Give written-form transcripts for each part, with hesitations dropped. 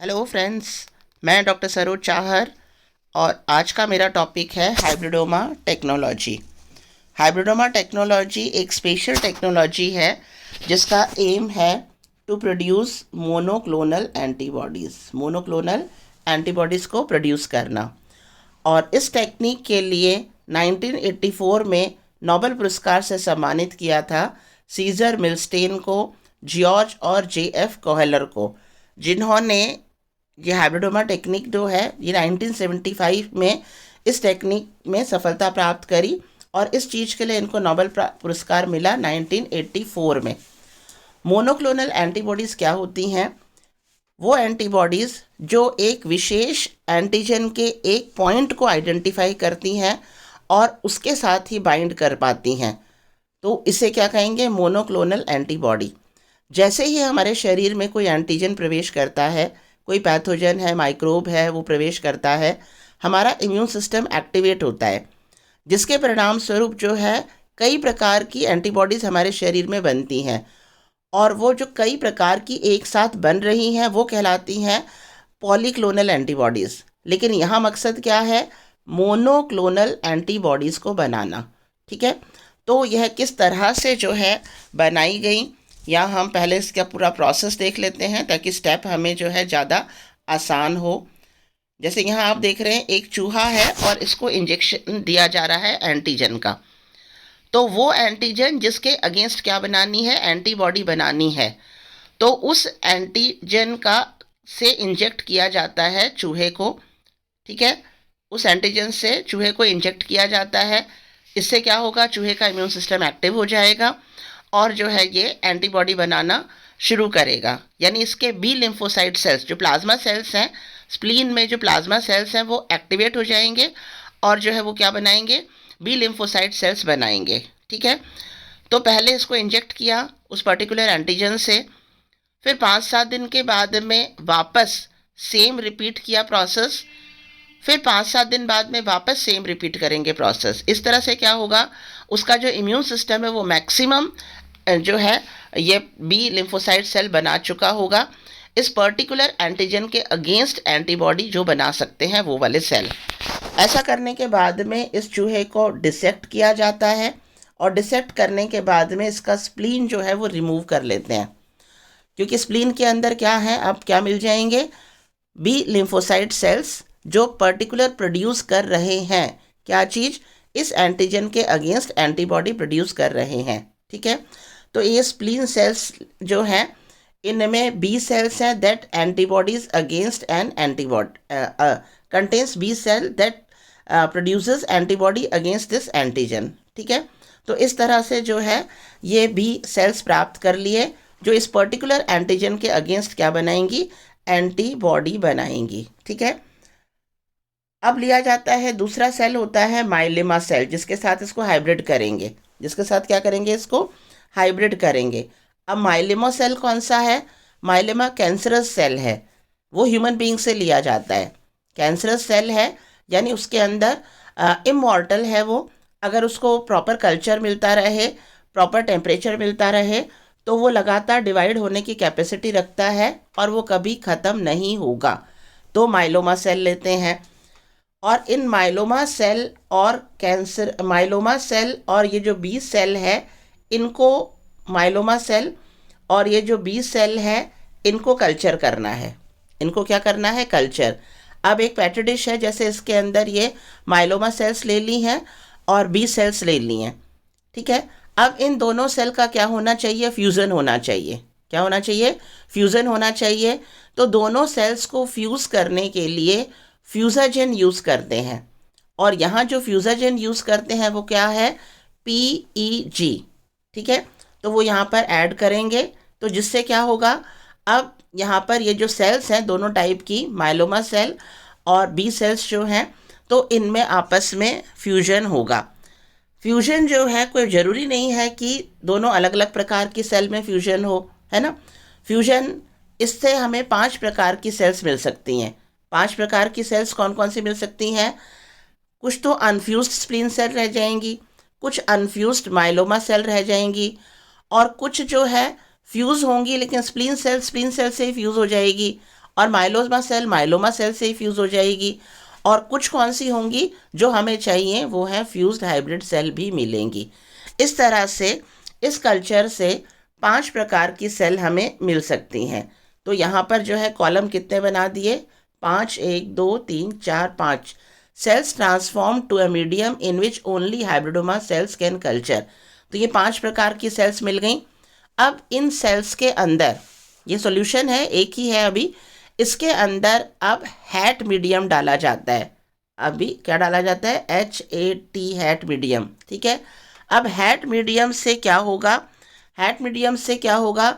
Hello friends, मैं doctor Saroj Chahar और आज का मेरा टॉपिक है हाइब्रिडोमा टेक्नोलॉजी। हाइब्रिडोमा टेक्नोलॉजी एक स्पेशल टेक्नोलॉजी है जिसका एम है to produce monoclonal antibodies. Monoclonal antibodies को प्रोड्यूस करना, और इस टेक्निक के लिए 1984 में नोबेल पुरस्कार से सम्मानित किया था सीजर मिलस्टेन को, जॉर्ज और जे.एफ. कोहेलर को, जिन्होंने ये हाइब्रिडोमा टेक्निक जो है ये 1975 में इस टेक्निक में सफलता प्राप्त करी, और इस चीज़ के लिए इनको नोबेल पुरस्कार मिला 1984 में। मोनोक्लोनल एंटीबॉडीज़ क्या होती हैं? वो एंटीबॉडीज़ जो एक विशेष एंटीजन के एक पॉइंट को आइडेंटिफाई करती हैं और उसके साथ ही बाइंड कर पाती हैं, तो इसे क्या कहेंगे? Monoclonal antibody. जैसे ही हमारे शरीर में कोई एंटीजन प्रवेश करता है, कोई पैथोजन है, माइक्रोब है, वो प्रवेश करता है, हमारा इम्यून सिस्टम एक्टिवेट होता है, जिसके परिणाम स्वरूप जो है कई प्रकार की एंटीबॉडीज़ हमारे शरीर में बनती हैं, और वो जो कई प्रकार की एक साथ बन रही हैं वो कहलाती हैं पॉलीक्लोनल एंटीबॉडीज़। लेकिन यहाँ मकसद क्या है? मोनोक्लोनल एंटीबॉडीज़ को बनाना। ठीक है, तो यह किस तरह से जो है बनाई गई, या हम पहले इसका पूरा प्रोसेस देख लेते हैं ताकि स्टेप हमें जो है ज़्यादा आसान हो। जैसे यहाँ आप देख रहे हैं, एक चूहा है और इसको इंजेक्शन दिया जा रहा है एंटीजन का। तो वो एंटीजन जिसके अगेंस्ट क्या बनानी है? एंटीबॉडी बनानी है। तो उस एंटीजन का से इंजेक्ट किया जाता है चूहे को। ठीक है, उस एंटीजन से चूहे को इंजेक्ट किया जाता है। इससे क्या होगा? चूहे का इम्यून सिस्टम एक्टिव हो जाएगा और जो है ये एंटीबॉडी बनाना शुरू करेगा। यानी इसके बी लिम्फोसाइट सेल्स, जो प्लाज्मा सेल्स हैं, स्प्लीन में जो प्लाज्मा सेल्स हैं वो एक्टिवेट हो जाएंगे और जो है वो क्या बनाएंगे? बी लिम्फोसाइट सेल्स बनाएंगे। ठीक है, तो पहले इसको इंजेक्ट किया उस पर्टिकुलर एंटीजन से, फिर 5-7 दिन के बाद में वापस सेम रिपीट किया प्रोसेस, फिर 5-7 दिन बाद में वापस सेम रिपीट करेंगे प्रोसेस। इस तरह से क्या होगा? उसका जो इम्यून सिस्टम है वो मैक्सिमम जो है ये बी लिम्फोसाइट सेल बना चुका होगा इस पर्टिकुलर एंटीजन के अगेंस्ट एंटीबॉडी जो बना सकते हैं वो वाले सेल। ऐसा करने के बाद में इस चूहे को डिसेक्ट किया जाता है, और डिसेक्ट करने के बाद में इसका स्प्लीन जो है वो रिमूव कर लेते हैं, क्योंकि स्प्लीन के अंदर क्या है, अब क्या मिल जाएंगे? बी लिम्फोसाइट सेल्स जो पर्टिकुलर प्रोड्यूस कर रहे हैं क्या चीज़? इस एंटीजन के अगेंस्ट एंटीबॉडी प्रोड्यूस कर रहे हैं। ठीक है, तो ये स्प्लीन सेल्स जो हैं इनमें बी सेल्स हैं that antibodies against an antibody contains B cell that produces antibody against this antigen. ठीक है, तो इस तरह से जो है ये बी सेल्स प्राप्त कर लिए जो इस पर्टिकुलर एंटीजन के अगेंस्ट क्या बनाएंगी? एंटीबॉडी बनाएंगी। ठीक है, अब लिया जाता है दूसरा सेल होता है माइलेमा सेल, जिसके साथ इसको हाइब्रिड करेंगे। जिसके साथ क्या करेंगे? इसको हाइब्रिड करेंगे। अब माइलेमा सेल कौन सा है? माइलेमा कैंसरस सेल है, वो ह्यूमन बीइंग से लिया जाता है। कैंसरस सेल है यानी उसके अंदर इमॉर्टल है वो। अगर उसको प्रॉपर कल्चर मिलता रहे, प्रॉपर टेम्परेचर मिलता रहे, तो वो लगातार डिवाइड होने की कैपेसिटी रखता है और वो कभी ख़त्म नहीं होगा। तो माइलोमा सेल लेते हैं, और इन माइलोमा सेल और माइलोमा सेल और ये जो बी सेल है, इनको माइलोमा सेल और ये जो बी सेल है इनको कल्चर करना है। इनको क्या करना है? कल्चर। अब एक पैट्री डिश है, जैसे इसके अंदर ये माइलोमा सेल्स ले ली हैं और बी सेल्स ले ली हैं। ठीक है, अब इन दोनों सेल का क्या होना चाहिए? फ्यूज़न होना चाहिए। क्या होना चाहिए? फ्यूज़न होना चाहिए। तो दोनों सेल्स को फ्यूज़ करने के लिए फ्यूज़ाजेन यूज़ करते हैं, और यहाँ जो फ्यूज़ाजेन यूज़ करते हैं वो क्या है? PEG। ठीक है, तो वो यहाँ पर ऐड करेंगे, तो जिससे क्या होगा? अब यहाँ पर ये जो सेल्स हैं दोनों टाइप की, माइलोमा सेल और बी सेल्स जो हैं, तो इनमें आपस में फ्यूजन होगा। फ्यूजन जो है कोई ज़रूरी नहीं है कि दोनों अलग अलग प्रकार की सेल में फ्यूजन हो, है ना। फ्यूजन इससे हमें 5 प्रकार की सेल्स मिल सकती हैं। 5 प्रकार की सेल्स कौन कौन सी मिल सकती हैं? कुछ तो अनफ्यूज्ड स्प्लीन सेल रह जाएंगी, कुछ अनफ्यूज्ड माइलोमा सेल रह जाएंगी, और कुछ जो है फ्यूज़ होंगी लेकिन स्प्लीन सेल से ही फ्यूज़ हो जाएगी, और माइलोमा सेल से ही फ्यूज़ हो जाएगी। और कुछ कौन सी होंगी जो हमें चाहिए, वो है फ्यूज्ड हाइब्रिड सेल भी मिलेंगी। इस तरह से इस कल्चर से 5 प्रकार की सेल हमें मिल सकती हैं। तो यहाँ पर जो है कॉलम कितने बना दिए, 5, 1 2 3 4 5। Cells transform to a medium in which only hybridoma cells can culture. तो ये 5 प्रकार की सेल्स मिल गई। अब इन सेल्स के अंदर, ये सॉल्यूशन है, एक ही है अभी, इसके अंदर अब हैट मीडियम डाला जाता है। अभी क्या डाला जाता है, HAT हैट मीडियम, ठीक है। अब हैट मीडियम से क्या होगा, हैट मीडियम से क्या होगा,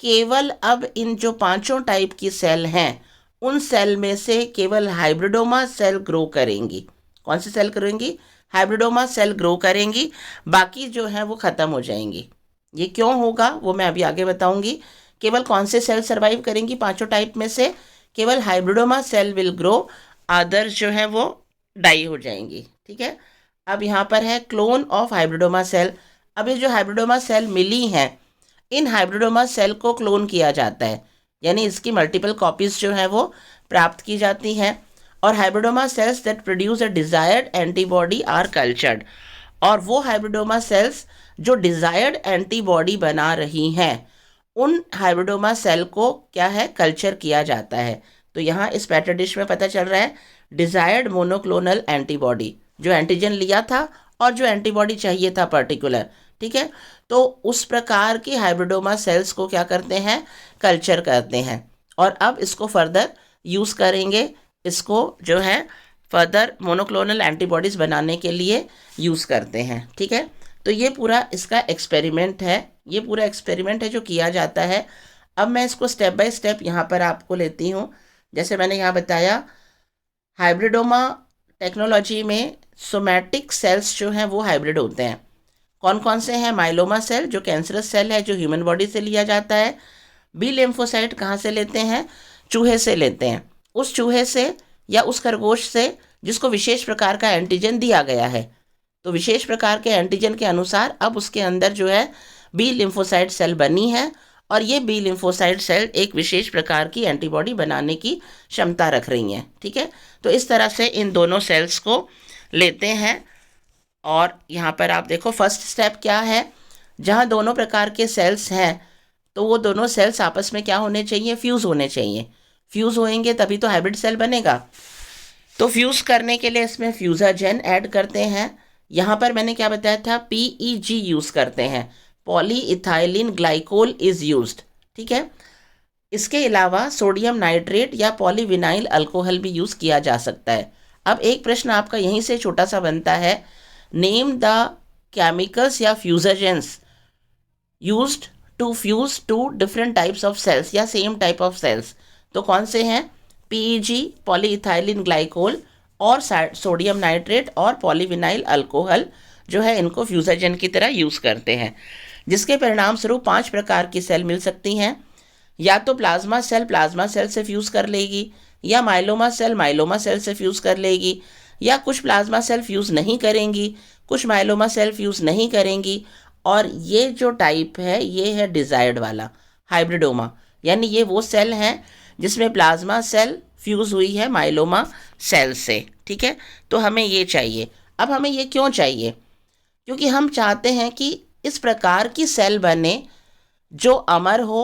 केवल अब इन जो पांचों टाइप की सेल हैं उन सेल में से केवल हाइब्रिडोमा सेल ग्रो करेंगी। कौन सी सेल करेंगी, हाइब्रिडोमा सेल ग्रो करेंगी, बाकी जो है वो ख़त्म हो जाएंगी। ये क्यों होगा वो मैं अभी आगे बताऊंगी। केवल कौन से सेल सर्वाइव करेंगी पांचों टाइप में से, केवल hybridoma cell will grow, others जो है वो डाई हो जाएंगी, ठीक है। अब यहाँ पर है क्लोन ऑफ हाइब्रिडोमा सेल। अब ये जो हाइब्रिडोमा सेल मिली हैं, इन हाइब्रिडोमा सेल को क्लोन किया जाता है, यानी इसकी मल्टीपल कॉपीज जो है वो प्राप्त की जाती हैं। और hybridoma cells that produce a desired antibody are cultured. और वो हाइब्रिडोमा सेल्स जो डिजायर्ड एंटीबॉडी बना रही हैं, उन हाइब्रिडोमा सेल को क्या है, कल्चर किया जाता है। तो यहाँ इस पैटर डिश में पता चल रहा है डिजायर्ड मोनोक्लोनल एंटीबॉडी, जो एंटीजन लिया था और जो एंटीबॉडी चाहिए था पर्टिकुलर, ठीक है। तो उस प्रकार की हाइब्रिडोमा सेल्स को क्या करते हैं, कल्चर करते हैं। और अब इसको फर्दर यूज़ करेंगे, इसको जो है फर्दर मोनोक्लोनल एंटीबॉडीज़ बनाने के लिए यूज़ करते हैं, ठीक है। तो ये पूरा इसका एक्सपेरिमेंट है, ये पूरा एक्सपेरिमेंट है जो किया जाता है। अब मैं इसको स्टेप बाय स्टेप यहाँ पर आपको लेती हूँ। जैसे मैंने यहाँ बताया, हाइब्रिडोमा टेक्नोलॉजी में सोमैटिक सेल्स जो हैं वो हाइब्रिड होते हैं। कौन कौन से हैं, माइलोमा सेल जो कैंसरस सेल है, जो ह्यूमन बॉडी से लिया जाता है। बी लिम्फोसाइट कहाँ से लेते हैं, चूहे से लेते हैं। उस चूहे से या उस खरगोश से जिसको विशेष प्रकार का एंटीजन दिया गया है, तो विशेष प्रकार के एंटीजन के अनुसार अब उसके अंदर जो है बी लिम्फोसाइट सेल बनी है, और ये बी लिम्फोसाइट सेल एक विशेष प्रकार की एंटीबॉडी बनाने की क्षमता रख रही हैं, ठीक है। तो इस तरह से इन दोनों सेल्स को लेते हैं। और यहाँ पर आप देखो फर्स्ट स्टेप क्या है, जहाँ दोनों प्रकार के सेल्स हैं तो वो दोनों सेल्स आपस में क्या होने चाहिए, फ्यूज़ होने चाहिए। फ्यूज़ होएंगे तभी तो हाइब्रिड सेल बनेगा। तो फ्यूज़ करने के लिए इसमें फ्यूजाजेन ऐड करते हैं। यहाँ पर मैंने क्या बताया था, PEG यूज़ करते हैं, poly ethylene glycol is used, ठीक है। इसके अलावा सोडियम नाइट्रेट या पॉलीविनाइल अल्कोहल भी यूज़ किया जा सकता है। अब एक प्रश्न आपका यहीं से छोटा सा बनता है, नेम द केमिकल्स या fusogens used to fuse two different types of cells या सेम टाइप ऑफ सेल्स। तो कौन से हैं, PEG पॉलीइथाइलिन ग्लाइकोल और सोडियम नाइट्रेट और पॉलीविनाइल अल्कोहल जो है इनको फ्यूजाजेन की तरह यूज़ करते हैं, जिसके परिणाम स्वरूप 5 प्रकार की सेल मिल सकती हैं। या तो प्लाज्मा सेल से फ्यूज़ कर लेगी, या माइलोमा सेल से फ्यूज़ कर लेगी, या कुछ प्लाज्मा सेल फ्यूज़ नहीं करेंगी, कुछ माइलोमा सेल फ्यूज़ नहीं करेंगी। और ये जो टाइप है ये है डिजायर्ड वाला हाइब्रिडोमा, यानी ये वो सेल हैं जिसमें प्लाज्मा सेल फ्यूज़ हुई है माइलोमा सेल से, ठीक है। तो हमें ये चाहिए। अब हमें ये क्यों चाहिए, क्योंकि हम चाहते हैं कि इस प्रकार की सेल बने जो अमर हो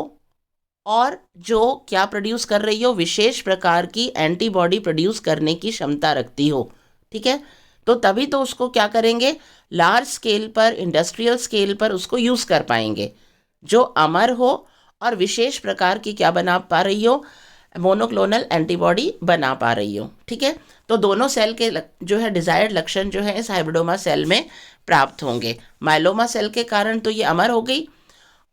और जो क्या प्रोड्यूस कर रही हो, विशेष प्रकार की एंटीबॉडी प्रोड्यूस करने की क्षमता रखती हो, ठीक है। तो तभी तो उसको क्या करेंगे, लार्ज स्केल पर, इंडस्ट्रियल स्केल पर उसको यूज़ कर पाएंगे, जो अमर हो और विशेष प्रकार की क्या बना पा रही हो, मोनोक्लोनल एंटीबॉडी बना पा रही हो, ठीक है। तो दोनों सेल के जो है डिज़ायर्ड लक्षण जो है इस हाइब्रिडोमा सेल में प्राप्त होंगे। माइलोमा सेल के कारण तो ये अमर हो गई,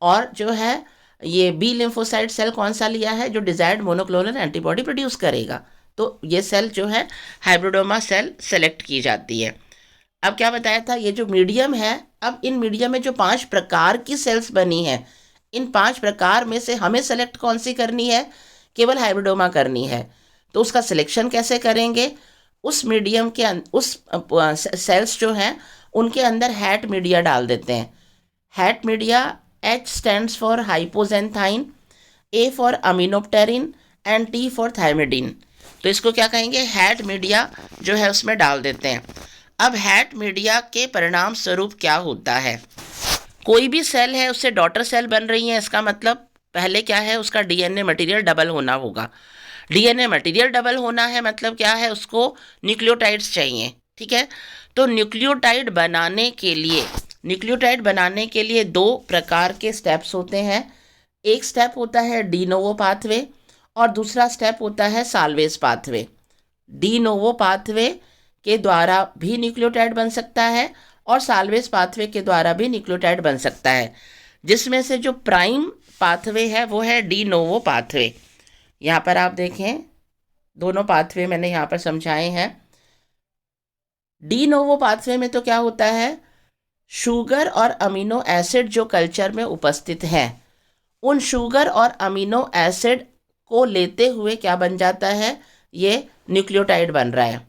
और जो है ये बी लिम्फोसाइट सेल कौन सा लिया है, जो डिज़ायर्ड मोनोक्लोनल एंटीबॉडी प्रोड्यूस करेगा। तो ये सेल जो है हाइब्रिडोमा सेल सेलेक्ट की जाती है। अब क्या बताया था, ये जो मीडियम है, अब इन मीडियम में जो 5 प्रकार की सेल्स बनी हैं, इन 5 प्रकार में से हमें सेलेक्ट कौन सी करनी है, केवल हाइब्रिडोमा करनी है। तो उसका सिलेक्शन कैसे करेंगे, उस मीडियम के उस सेल्स जो हैं उनके अंदर हैट मीडिया डाल देते हैं। HAT media, H stands for hypoxanthine, A for aminopterin and T for thymidine. तो इसको क्या कहेंगे, हैट मीडिया जो है उसमें डाल देते हैं। अब हैट मीडिया के परिणाम स्वरूप क्या होता है, कोई भी सेल है उससे डॉटर सेल बन रही है, इसका मतलब पहले क्या है, उसका डीएनए मटेरियल डबल होना होगा। डीएनए मटेरियल डबल होना है मतलब क्या है, उसको न्यूक्लियोटाइड्स चाहिए, ठीक है। तो न्यूक्लियोटाइड बनाने के लिए दो प्रकार के स्टेप्स होते हैं। एक स्टेप होता है डी नोवो पाथवे और दूसरा स्टेप होता है salvage pathway. D novo pathway के द्वारा भी न्यूक्लियोटाइड बन सकता है और साल्वेज पाथवे के द्वारा भी न्यूक्लियोटाइड बन सकता है, जिसमें से जो प्राइम पाथवे है वो है डी नोवो पाथवे। यहाँ पर आप देखें, दोनों पाथवे मैंने यहाँ पर समझाए हैं। डी नोवो पाथवे में तो क्या होता है, शुगर और अमीनो एसिड जो कल्चर में उपस्थित हैं, उन शुगर और अमीनो एसिड को लेते हुए क्या बन जाता है, ये न्यूक्लियोटाइड बन रहा है।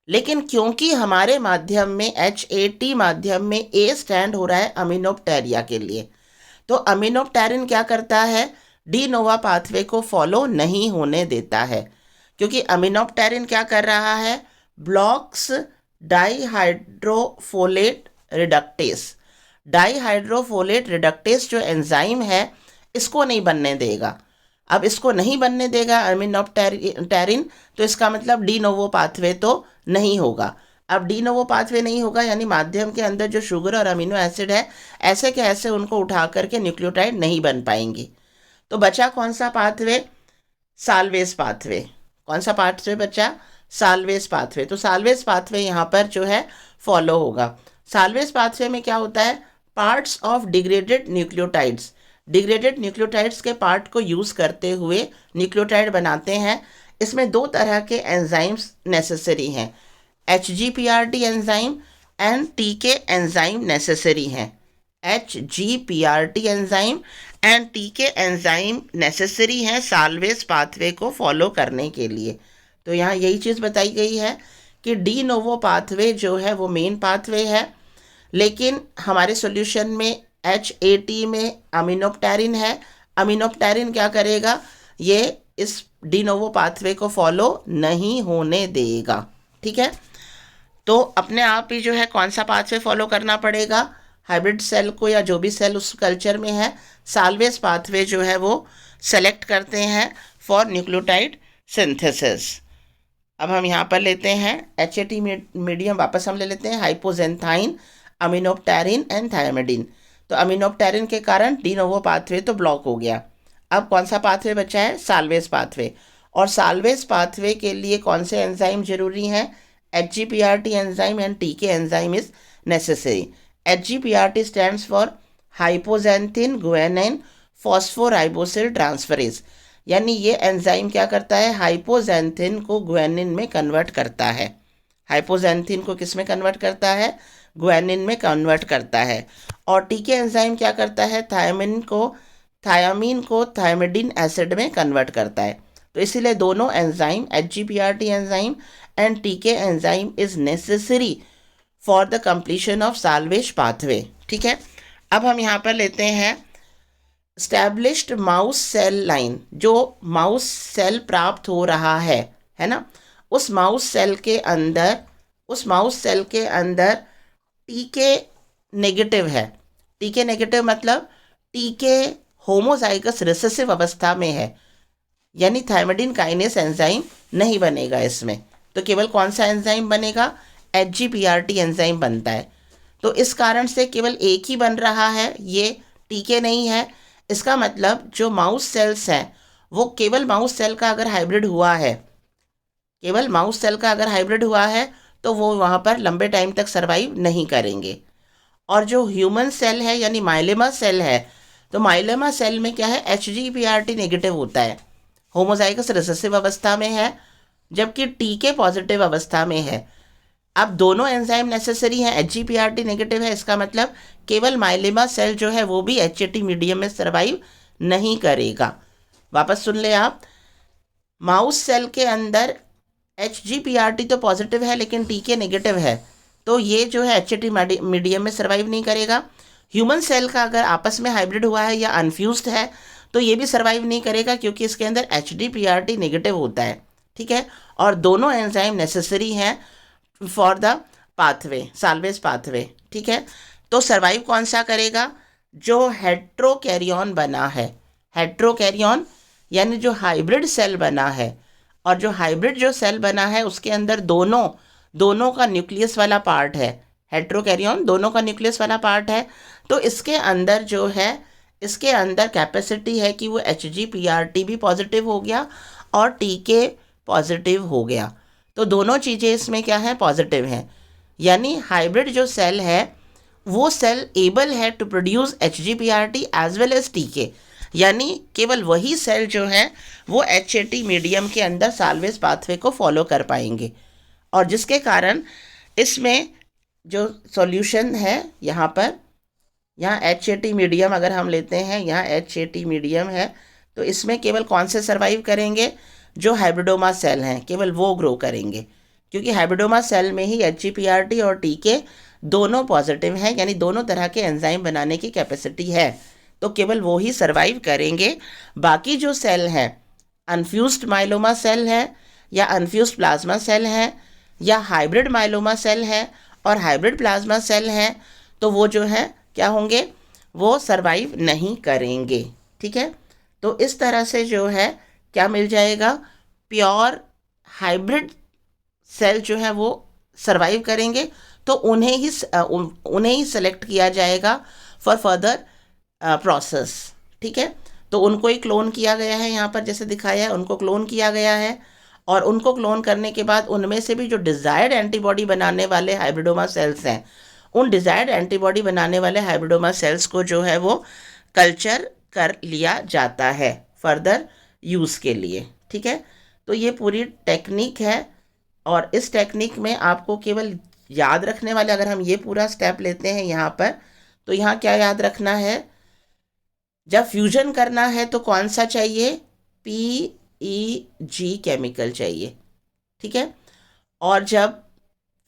लेकिन क्योंकि हमारे माध्यम में HAT माध्यम में A स्टैंड हो रहा है अमीनोप्टेरिया के लिए, तो अमीनोप्टेरिन क्या करता है, डी नोवा पाथवे को फॉलो नहीं होने देता है। क्योंकि अमीनोप्टेरिन क्या कर रहा है, ब्लॉक्स डाईहाइड्रोफोलेट रिडक्टेस। डाईहाइड्रोफोलेट रिडक्टेस जो एंजाइम है इसको नहीं बनने देगा। अब इसको नहीं बनने देगा अमीनोप्टेरिन, तो इसका मतलब डी नोवो पाथवे तो नहीं होगा। अब डी नोवो पाथवे नहीं होगा यानी माध्यम के अंदर जो शुगर और अमीनो एसिड है ऐसे के ऐसे उनको उठा करके न्यूक्लियोटाइड नहीं बन पाएंगे। तो बचा कौन सा पाथवे, साल्वेज पाथवे। कौन सा पाथवे बचा, साल्वेज पाथवे। तो साल्वेज पाथवे यहाँ पर जो है फॉलो होगा। साल्वेज पाथवे में क्या होता है, parts of degraded nucleotides, degraded nucleotides के पार्ट को यूज़ करते हुए न्यूक्लियोटाइड बनाते हैं। इसमें दो तरह के एंजाइम्स नेसेसरी हैं, HGPRT enzyme and TK enzyme necessary हैं। HGPRT enzyme and TK enzyme necessary हैं साल्वेज पाथवे को फॉलो करने के लिए। तो यहाँ यही चीज़ बताई गई है कि डी नोवो पाथवे जो है वो मेन पाथवे है, लेकिन हमारे सॉल्यूशन में HAT में अमीनोप्टेरिन है। अमीनोप्टेरिन क्या करेगा, ये इस डी नोवो पाथवे को फॉलो नहीं होने देगा, ठीक है। तो अपने आप ही जो है कौन सा पाथवे फॉलो करना पड़ेगा, हाइब्रिड सेल को या जो भी सेल उस कल्चर में है, साल्वेज पाथवे जो है वो सेलेक्ट करते हैं फॉर न्यूक्लियोटाइड सिंथेसिस। अब हम यहाँ पर लेते हैं HAT मीडियम, वापस हम ले लेते हैं हाइपोजेंथाइन, अमीनोप्टेरिन एंड थायमिडिन। तो अमीनोप्टेरिन के कारण डी नोवो पाथवे तो ब्लॉक हो गया। अब कौन सा पाथवे बचा है, साल्वेज पाथवे। और साल्वेज पाथवे के लिए कौन से एंजाइम जरूरी हैं, HGPRT enzyme and TK enzyme is necessary. HGPRT stands for hypoxanthine guanine phosphoribosyl transferase, यानी ये एंजाइम क्या करता है, हाइपोजेंथिन को गुआनिन में कन्वर्ट करता है। हाइपोजेंथिन को किस में कन्वर्ट करता है, गुआनिन में कन्वर्ट करता है। और TK एंजाइम क्या करता है, थायमिन को थायमिडिन एसिड में कन्वर्ट करता है। तो इसीलिए दोनों enzyme HGPRT enzyme and TK enzyme is necessary for the completion of salvage pathway, ठीक है। अब हम यहाँ पर लेते हैं स्टैब्लिश्ड माउस सेल लाइन। जो माउस सेल प्राप्त हो रहा है ना, उस माउस सेल के अंदर TK नेगेटिव है। TK नेगेटिव मतलब TK होमोजाइगस रिसेसिव अवस्था में है, यानी थायमिडिन काइनेस एंजाइम नहीं बनेगा इसमें। तो केवल कौन सा एंजाइम बनेगा, HGPRT एंजाइम बनता है। तो इस कारण से केवल एक ही बन रहा है, ये TK नहीं है। इसका मतलब जो माउस सेल्स हैं वो केवल माउस सेल का अगर हाइब्रिड हुआ है तो वो वहाँ पर लंबे टाइम तक सर्वाइव नहीं करेंगे। और जो ह्यूमन सेल है यानी माइलेमा सेल है, तो माइलेमा सेल में क्या है, HGPRT नेगेटिव होता है, होमोजाइगस रिसेसिव अवस्था में है, जबकि TK पॉजिटिव अवस्था में है। अब दोनों एंजाइम नेसेसरी हैं, HGPRT नेगेटिव है, इसका मतलब केवल माइलेमा सेल जो है वो भी HAT मीडियम में सर्वाइव नहीं करेगा। वापस सुन ले आप, माउस सेल के अंदर HGPRT तो पॉजिटिव है लेकिन TK नेगेटिव है, तो ये जो है HAT मीडियम में सर्वाइव नहीं करेगा। ह्यूमन सेल का अगर आपस में हाइब्रिड हुआ है या अनफ्यूज्ड है तो ये भी सर्वाइव नहीं करेगा क्योंकि इसके अंदर HDPRT नेगेटिव होता है, ठीक है। और दोनों एंजाइम नेसेसरी हैं for the pathway, salvage pathway, ठीक है। तो सर्वाइव कौन सा करेगा? जो हेट्रोकैरियन बना है, हेट्रोकैरियन यानी जो हाइब्रिड सेल बना है, और जो हाइब्रिड जो सेल बना है उसके अंदर दोनों दोनों का न्यूक्लियस वाला पार्ट है, हेट्रोकैरियन दोनों का न्यूक्लियस वाला पार्ट है। तो इसके अंदर जो है, इसके अंदर कैपेसिटी है कि वो HGPRT भी पॉजिटिव हो गया और TK पॉजिटिव हो गया। तो दोनों चीज़ें इसमें क्या है, पॉजिटिव हैं। यानी हाइब्रिड जो सेल है वो सेल एबल है to produce HGPRT as well as TK, यानी केवल वही सेल जो है वो HAT मीडियम के अंदर साल्वेज पाथवे को फॉलो कर पाएंगे। और जिसके कारण इसमें जो सॉल्यूशन है यहाँ पर, यहाँ HAT मीडियम अगर हम लेते हैं, यहाँ HAT मीडियम है, तो इसमें केवल कौन से सर्वाइव करेंगे? जो हाइब्रिडोमा सेल हैं केवल वो ग्रो करेंगे, क्योंकि हाइब्रिडोमा सेल में ही HGPRT और TK दोनों पॉजिटिव हैं, यानी दोनों तरह के एंजाइम बनाने की कैपेसिटी है। तो केवल वो ही सर्वाइव करेंगे। बाकी जो सेल हैं, अनफ्यूज्ड माइलोमा सेल है या अनफ्यूज्ड प्लाज्मा सेल है या हाइब्रिड माइलोमा सेल है और हाइब्रिड प्लाज्मा सेल है, तो वो जो है क्या होंगे, वो सर्वाइव नहीं करेंगे, ठीक है। तो इस तरह से जो है क्या मिल जाएगा, प्योर हाइब्रिड सेल जो है वो सर्वाइव करेंगे, तो उन्हें ही सेलेक्ट किया जाएगा फॉर फर्दर प्रोसेस, ठीक है। तो उनको ही क्लोन किया गया है, यहाँ पर जैसे दिखाया है उनको क्लोन किया गया है, और उनको क्लोन करने के बाद उनमें से भी जो डिज़ायर्ड एंटीबॉडी बनाने वाले हाइब्रिडोमा सेल्स हैं, उन डिज़ायर्ड एंटीबॉडी बनाने वाले हाइब्रिडोमा सेल्स को जो है वो कल्चर कर लिया जाता है फर्दर यूज़ के लिए, ठीक है। तो ये पूरी टेक्निक है, और इस टेक्निक में आपको केवल याद रखने वाले, अगर हम ये पूरा स्टेप लेते हैं यहाँ पर, तो यहाँ क्या याद रखना है, जब फ्यूजन करना है तो कौन सा चाहिए, PEG केमिकल चाहिए, ठीक है। और जब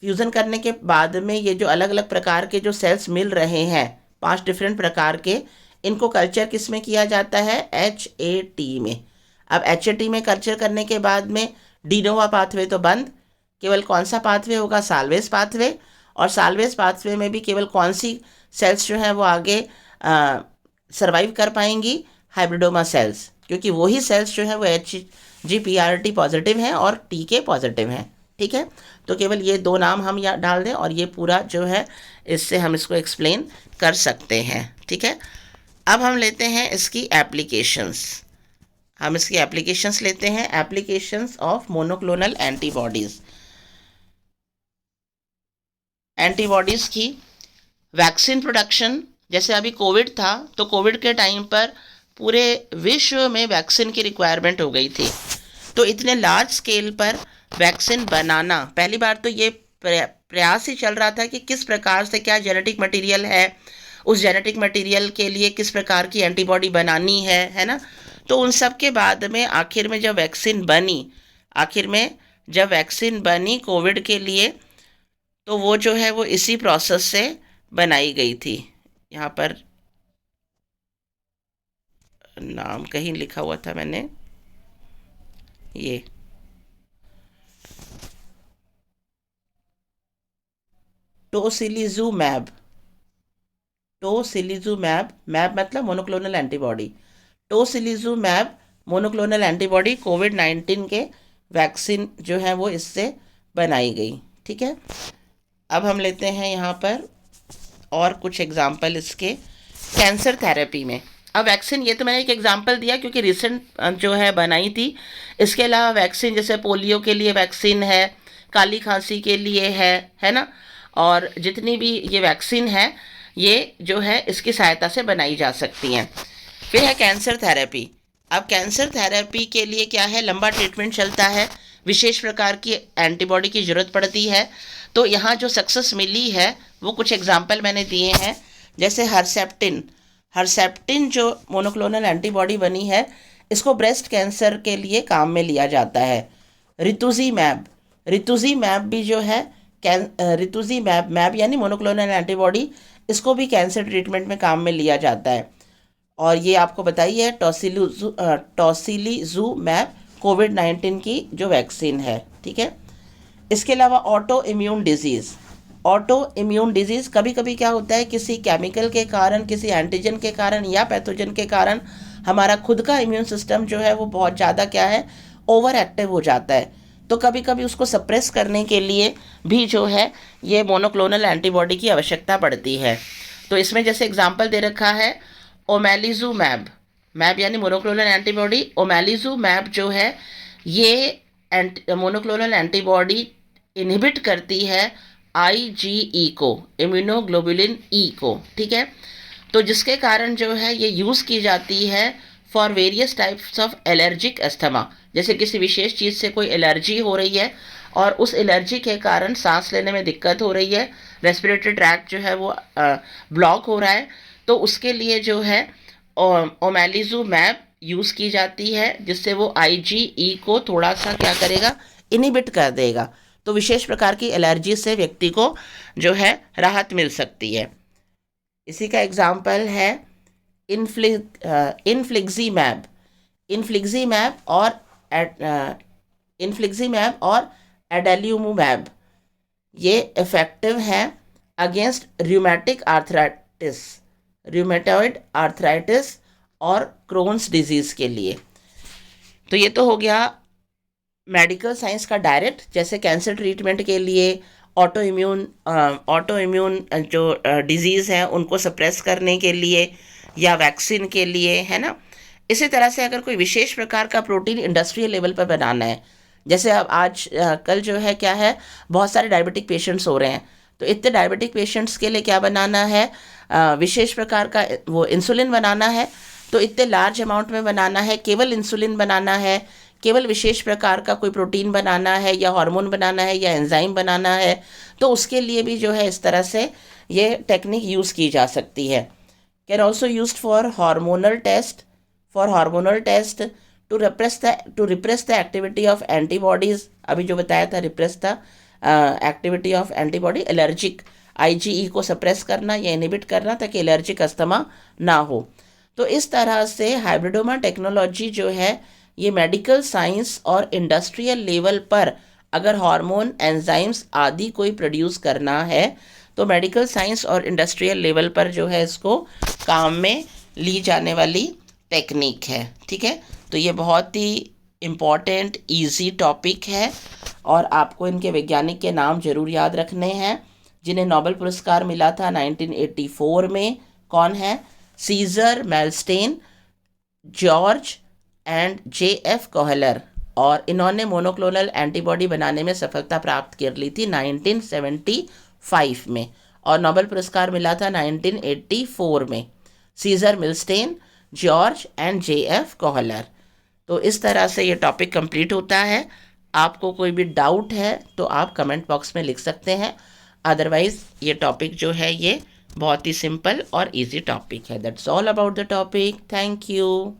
फ्यूज़न करने के बाद में ये जो अलग अलग प्रकार के जो सेल्स मिल रहे हैं, 5 डिफरेंट प्रकार के, इनको कल्चर किस में किया जाता है, HAT में। अब HAT में कल्चर करने के बाद में डिनोवा पाथवे तो बंद, केवल कौन सा पाथवे होगा, साल्वेज पाथवे। और साल्वेज पाथवे में भी केवल कौन सी सेल्स जो हैं वो आगे सर्वाइव कर पाएंगी, हाइब्रिडोमा सेल्स, क्योंकि वही सेल्स जो है वो HGPRT पॉजिटिव हैं और TK पॉजिटिव हैं, ठीक है। तो केवल ये 2 नाम हम यहाँ डाल दें और ये पूरा जो है इससे हम इसको एक्सप्लेन कर सकते हैं, ठीक है। अब हम लेते हैं इसकी एप्लीकेशंस, हम इसकी एप्लीकेशंस लेते हैं, applications of monoclonal antibodies. Antibodies की वैक्सीन प्रोडक्शन, जैसे अभी कोविड था तो कोविड के टाइम पर पूरे विश्व में वैक्सीन की रिक्वायरमेंट हो गई थी। तो इतने लार्ज स्केल पर वैक्सीन बनाना, पहली बार तो ये प्रयास ही चल रहा था कि किस प्रकार से, क्या जेनेटिक मटेरियल है, उस जेनेटिक मटेरियल के लिए किस प्रकार की एंटीबॉडी बनानी है ना। तो उन सब के बाद में आखिर में जब वैक्सीन बनी कोविड के लिए, तो वो जो है वो इसी प्रोसेस से बनाई गई थी। यहाँ पर नाम कहीं लिखा हुआ था मैंने, ये टोसिलिजुमैब, मैब मतलब monoclonal antibody, tocilizumab monoclonal antibody कोविड-19 के वैक्सीन जो है वो इससे बनाई गई, ठीक है। अब हम लेते हैं यहाँ पर और कुछ एग्जाम्पल इसके, कैंसर थेरेपी में। अब वैक्सीन, ये तो मैंने एक एग्जांपल दिया क्योंकि रिसेंट जो है बनाई थी। इसके अलावा वैक्सीन जैसे पोलियो के लिए वैक्सीन है, काली खांसी के लिए है ना, और जितनी भी ये वैक्सीन है ये जो है इसकी सहायता से बनाई जा सकती हैं। फिर है कैंसर थेरेपी। अब कैंसर थेरेपी के लिए क्या है, लंबा ट्रीटमेंट चलता है, विशेष प्रकार की एंटीबॉडी की ज़रूरत पड़ती है। तो यहाँ जो सक्सेस मिली है वो कुछ एग्जाम्पल मैंने दिए हैं, जैसे हर्सेप्टिन जो मोनोक्लोनल एंटीबॉडी बनी है, इसको ब्रेस्ट कैंसर के लिए काम में लिया जाता है। रितुजीमैब भी जो है, रितुजीमैब यानी मोनोक्लोनल एंटीबॉडी, इसको भी कैंसर ट्रीटमेंट में काम में लिया जाता है। और ये आपको बताइए टॉसिलिजुमैब कोविड-19 की जो वैक्सीन है, ठीक है। इसके अलावा ऑटो इम्यून डिजीज़ कभी कभी क्या होता है, किसी केमिकल के कारण, किसी एंटीजन के कारण या पैथोजन के कारण हमारा खुद का इम्यून सिस्टम जो है वो बहुत ज़्यादा क्या है, ओवर एक्टिव हो जाता है। तो कभी कभी उसको सप्रेस करने के लिए भी जो है ये मोनोक्लोनल एंटीबॉडी की आवश्यकता पड़ती है। तो इसमें जैसे एग्जांपल दे रखा है ओमेलिजुमैब, मैब यानी मोनोक्लोनल एंटीबॉडी, ओमेलिजुमैब जो है ये मोनोक्लोनल एंटीबॉडी इनहिबिट करती है आईजीई को, इम्यूनोग्लोबुलिन ई को, ठीक है। तो जिसके कारण जो है ये यूज़ की जाती है for various types of allergic asthma. जैसे किसी विशेष चीज़ से कोई एलर्जी हो रही है और उस एलर्जी के कारण सांस लेने में दिक्कत हो रही है, रेस्पिरेटरी ट्रैक्ट जो है वो ब्लॉक हो रहा है, तो उसके लिए जो है ओमेलिजुमैब यूज़ की जाती है, जिससे वो आईजीई को थोड़ा सा क्या करेगा, इनिबिट कर देगा। तो विशेष प्रकार की एलर्जी से व्यक्ति को जो है राहत मिल सकती है। इसी का एग्जाम्पल है इन्फ्लिक्जीमैब। इन्फ्लिक्जीमैब और एडेल्यूमैब ये इफ़ेक्टिव हैं अगेंस्ट रूमेटॉइड आर्थराइटिस और क्रोन्स डिजीज़ के लिए। तो ये तो हो गया मेडिकल साइंस का डायरेक्ट, जैसे कैंसर ट्रीटमेंट के लिए ऑटो इम्यून जो डिजीज़ हैं उनको सप्रेस करने के लिए या वैक्सीन के लिए, है ना। इसी तरह से अगर कोई विशेष प्रकार का प्रोटीन इंडस्ट्रियल लेवल पर बनाना है, जैसे अब कल जो है क्या है, बहुत सारे डायबिटिक पेशेंट्स हो रहे हैं, तो इतने डायबिटिक पेशेंट्स के लिए क्या बनाना है, विशेष प्रकार का वो इंसुलिन बनाना है। तो इतने लार्ज अमाउंट में बनाना है, केवल इंसुलिन बनाना है, केवल विशेष प्रकार का कोई प्रोटीन बनाना है या हार्मोन बनाना है या एंजाइम बनाना है, तो उसके लिए भी जो है इस तरह से ये टेक्निक यूज़ की जा सकती है। Can also used for hormonal test to repress the activity of antibodies. अभी जो बताया था, repress the activity of antibody, allergic IgE को सप्रेस करना या इनहिबिट करना ताकि एलर्जिक अस्थमा ना हो। तो इस तरह से हाइब्रिडोमा टेक्नोलॉजी जो है ये मेडिकल साइंस और इंडस्ट्रियल लेवल पर अगर हार्मोन, एंजाइम्स आदि कोई प्रोड्यूस करना है तो मेडिकल साइंस और इंडस्ट्रियल लेवल पर जो है इसको काम में ली जाने वाली टेक्निक है, ठीक है। तो ये बहुत ही इम्पॉर्टेंट ईजी टॉपिक है और आपको इनके वैज्ञानिक के नाम जरूर याद रखने हैं जिन्हें नोबेल पुरस्कार मिला था 1984 में। कौन है? Cesar Milstein, Georges and J F. Kohler. और इन्होंने मोनोक्लोनल एंटीबॉडी बनाने में सफलता प्राप्त कर ली थी 1975 में और नोबेल पुरस्कार मिला था 1984 में। Cesar Milstein, Georges and J F. Kohler. तो इस तरह से ये टॉपिक कंप्लीट होता है। आपको कोई भी डाउट है तो आप कमेंट बॉक्स में लिख सकते हैं, अदरवाइज़ ये टॉपिक जो है ये बहुत ही सिंपल और इजी टॉपिक है। That's all about the topic. Thank you.